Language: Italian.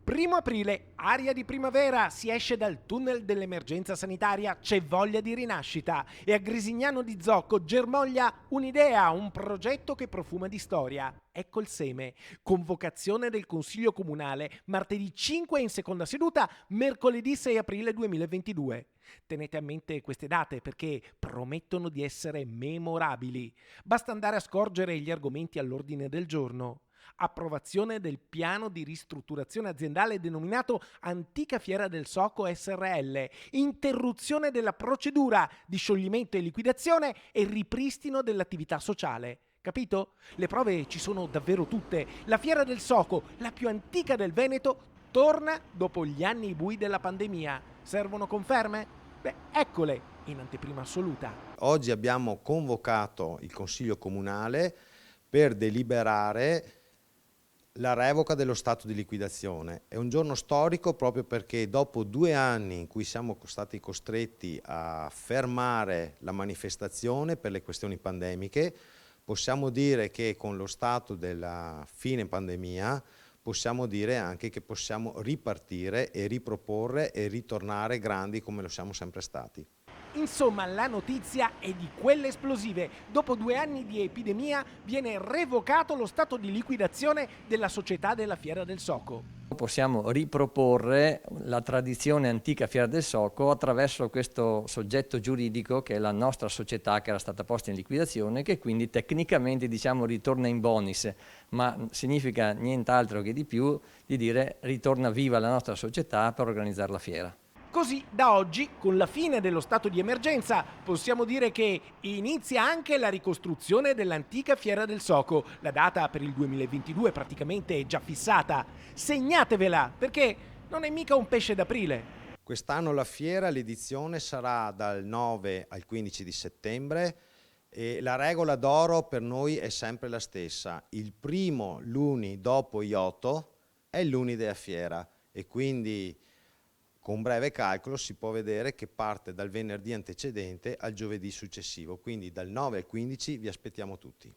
1° aprile, aria di primavera, si esce dal tunnel dell'emergenza sanitaria, c'è voglia di rinascita e a Grisignano di Zocco germoglia un'idea, un progetto che profuma di storia. Ecco il seme. Convocazione del Consiglio Comunale, martedì 5 in seconda seduta, mercoledì 6 aprile 2022. Tenete a mente queste date perché promettono di essere memorabili. Basta andare a scorgere gli argomenti all'ordine del giorno. Approvazione del piano di ristrutturazione aziendale denominato Antica Fiera del Soco SRL, interruzione della procedura di scioglimento e liquidazione e ripristino dell'attività sociale. Capito? Le prove ci sono davvero tutte. La Fiera del Soco, la più antica del Veneto, torna dopo gli anni bui della pandemia. Servono conferme? Beh, eccole in anteprima assoluta. Oggi abbiamo convocato il Consiglio Comunale per deliberare la revoca dello stato di liquidazione. È un giorno storico proprio perché dopo 2 anni in cui siamo stati costretti a fermare la manifestazione per le questioni pandemiche, possiamo dire che con lo stato della fine pandemia possiamo dire anche che possiamo ripartire e riproporre e ritornare grandi come lo siamo sempre stati. Insomma, la notizia è di quelle esplosive. Dopo 2 anni di epidemia viene revocato lo stato di liquidazione della società della Fiera del Soco. Possiamo riproporre la tradizione antica Fiera del Soco attraverso questo soggetto giuridico che è la nostra società che era stata posta in liquidazione, che quindi tecnicamente diciamo ritorna in bonis, ma significa nient'altro che di più di dire ritorna viva la nostra società per organizzare la fiera. Così, da oggi, con la fine dello stato di emergenza, possiamo dire che inizia anche la ricostruzione dell'antica Fiera del Soco. La data per il 2022 praticamente è già fissata. Segnatevela, perché non è mica un pesce d'aprile. Quest'anno la fiera, l'edizione sarà dal 9 al 15 di settembre e la regola d'oro per noi è sempre la stessa. Il primo luni dopo Iotto è il luni della fiera e quindi con breve calcolo si può vedere che parte dal venerdì antecedente al giovedì successivo, quindi dal 9 al 15 vi aspettiamo tutti.